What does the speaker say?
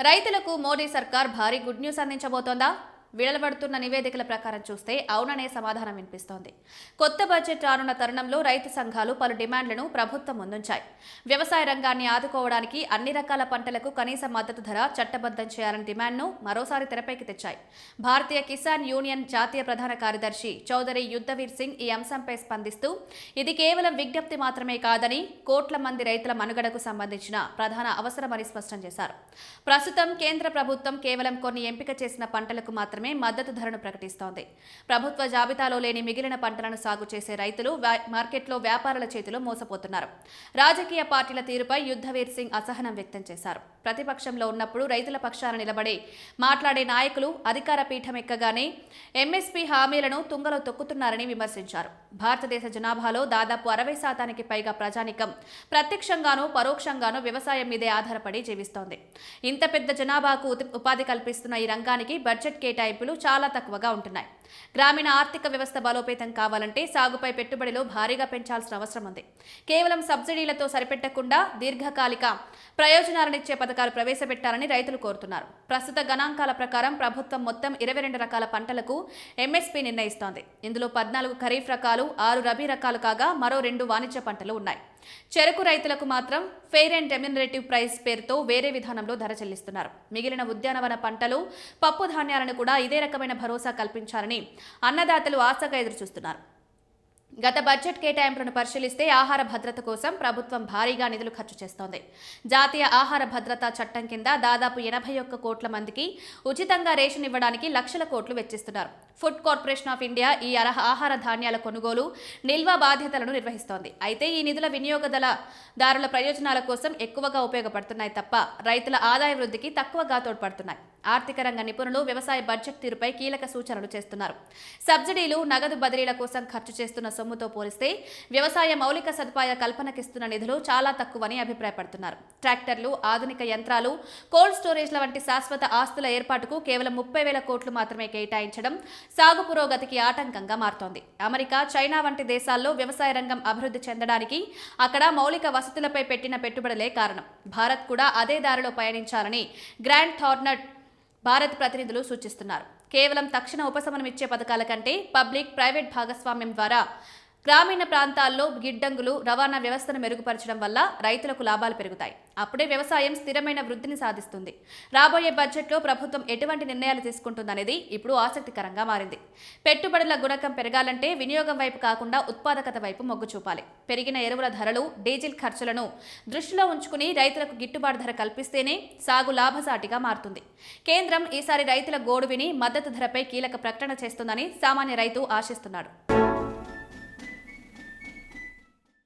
రైతులకు మోడీ సర్కార్ భారీ గుడ్ న్యూస్ అందించబోతోందా? వెలువడుతున్న నివేదికల ప్రకారం చూస్తే అవుననే సమాధానం వినిపిస్తోంది. కొత్త బడ్జెట్ రానున్న తరుణంలో రైతు సంఘాలు పలు డిమాండ్లను ప్రభుత్వం ముందుంచాయి. వ్యవసాయ రంగాన్ని ఆదుకోవడానికి అన్ని రకాల పంటలకు కనీస మద్దతు ధర చట్టబద్ధం చేయాలని డిమాండ్ను మరోసారి తెరపైకి తెచ్చాయి. భారతీయ కిసాన్ యూనియన్ జాతీయ ప్రధాన కార్యదర్శి చౌదరి యుద్ధవీర్ సింగ్ ఈ అంశంపై స్పందిస్తూ ఇది కేవలం విజ్ఞప్తి మాత్రమే కాదని కోట్ల మంది రైతుల మనుగడకు సంబంధించిన ప్రధాన అవసరమని స్పష్టం చేశారు. ప్రస్తుతం కేంద్ర ప్రభుత్వం కేవలం కొన్ని ఎంపిక చేసిన పంటలకు మాత్రమే మద్దతు ధరను ప్రకటిస్తోంది. ప్రభుత్వ జాబితాలో లేని మిగిలిన పంటలను సాగు చేసే రైతులు మార్కెట్లో వ్యాపారుల చేతిలో మోసపోతున్నారు. రాజకీయ పార్టీల తీరుపై యుద్ధవీర్ సింగ్ అసహనం వ్యక్తం చేశారు. ప్రతిపక్షంలో ఉన్నప్పుడు రైతుల పక్షాన నిలబడి మాట్లాడే నాయకులు అధికార పీఠం ఎక్కగానే ఎంఎస్పీ హామీలను తుంగలో తొక్కుతున్నారని విమర్శించారు. భారతదేశ జనాభాలో దాదాపు 60% పైగా ప్రజానికం ప్రత్యక్షంగానూ పరోక్షంగానూ వ్యవసాయం మీదే ఆధారపడి జీవిస్తోంది. ఇంత పెద్ద జనాభాకు ఉపాధి కల్పిస్తున్న ఈ రంగానికి బడ్జెట్ కేటాయింపులు చాలా తక్కువగా ఉంటున్నాయి. గ్రామీణ ఆర్థిక వ్యవస్థ బలోపేతం కావాలంటే సాగుపై పెట్టుబడిలో భారీగా పెంచాల్సిన అవసరం ఉంది. కేవలం సబ్సిడీలతో సరిపెట్టకుండా దీర్ఘకాలిక ప్రయోజనాలనిచ్చే పథకాలు ప్రవేశపెట్టాలని రైతులు కోరుతున్నారు. ప్రస్తుత గణాంకాల ప్రకారం ప్రభుత్వం మొత్తం 22 రకాల పంటలకు ఎంఎస్పీ నిర్ణయిస్తోంది. ఇందులో 14 ఖరీఫ్ రకాలు, 6 రబీ రకాలు కాగా మరో 2 వాణిజ్య పంటలు ఉన్నాయి. చెరకు రైతులకు మాత్రం ఫెయిర్ అండ్ రెమ్యునరేటివ్ ప్రైస్ పేరుతో వేరే విధానంలో ధర చెల్లిస్తున్నారు. మిగిలిన ఉద్యానవన పంటలు, పప్పు ధాన్యాలను కూడా ఇదే రకమైన భరోసా కల్పించాలని అన్నదాతలు ఆశగా ఎదురుచూస్తున్నారు. గత బడ్జెట్ కేటాయింపులను పరిశీలిస్తే ఆహార భద్రత కోసం ప్రభుత్వం భారీగా నిధులు ఖర్చు చేస్తోంది. జాతీయ ఆహార భద్రతా చట్టం కింద దాదాపు 81 కోట్ల మందికి ఉచితంగా రేషన్ ఇవ్వడానికి లక్షల కోట్లు వెచ్చిస్తున్నారు. ఫుడ్ కార్పొరేషన్ ఆఫ్ ఇండియా ఈ ఆహార ధాన్యాల కొనుగోలు, నిల్వ బాధ్యతలను నిర్వహిస్తోంది. అయితే ఈ నిధుల వినియోగదారుల ప్రయోజనాల కోసం ఎక్కువగా ఉపయోగపడుతున్నాయి తప్ప రైతుల ఆదాయ వృద్ధికి తక్కువగా తోడ్పడుతున్నాయి. ఆర్థిక రంగ నిపుణులు వ్యవసాయ బడ్జెట్ తీరుపై కీలక సూచనలు చేస్తున్నారు. సబ్సిడీలు, నగదు బదిలీల కోసం ఖర్చు చేస్తున్న సొమ్ముతో పోలిస్తే వ్యవసాయ మౌలిక సదుపాయ కల్పనకిస్తున్న నిధులు చాలా తక్కువని అభిప్రాయపడుతున్నారు. ట్రాక్టర్లు, ఆధునిక యంత్రాలు, కోల్డ్ స్టోరేజ్ల వంటి శాశ్వత ఆస్తుల ఏర్పాటుకు కేవలం 30,000 కోట్లు మాత్రమే కేటాయించడం సాగు పురోగతికి ఆటంకంగా మారుతోంది. అమెరికా, చైనా వంటి దేశాల్లో వ్యవసాయ రంగం అభివృద్ధి చెందడానికి అక్కడ మౌలిక వసతులపై పెట్టిన పెట్టుబడులే కారణం. భారత్ కూడా అదే దారిలో పయనించాలని గ్రాండ్ థార్నట్ భారత్ ప్రతినిధులు సూచిస్తున్నారు. కేవలం తక్షణ ఉపశమనం ఇచ్చే పథకాల కంటే పబ్లిక్ ప్రైవేట్ భాగస్వామ్యం ద్వారా గ్రామీణ ప్రాంతాల్లో గిడ్డంగులు, రవాణా వ్యవస్థను మెరుగుపరచడం వల్ల రైతులకు లాభాలు పెరుగుతాయి. అప్పుడే వ్యవసాయం స్థిరమైన వృద్ధిని సాధిస్తుంది. రాబోయే బడ్జెట్లో ప్రభుత్వం ఎటువంటి నిర్ణయాలు తీసుకుంటుందనేది ఇప్పుడు ఆసక్తికరంగా మారింది. పెట్టుబడుల గుణకం పెరగాలంటే వినియోగం వైపు కాకుండా ఉత్పాదకత వైపు మొగ్గు చూపాలి. పెరిగిన ఎరువుల ధరలు, డీజిల్ ఖర్చులను దృష్టిలో ఉంచుకుని రైతులకు గిట్టుబాటు ధర కల్పిస్తేనే సాగు లాభసాటిగా మారుతుంది. కేంద్రం ఈసారి రైతుల గోడు విని మద్దతు ధరపై కీలక ప్రకటన చేస్తుందని సామాన్య రైతు ఆశిస్తున్నాడు.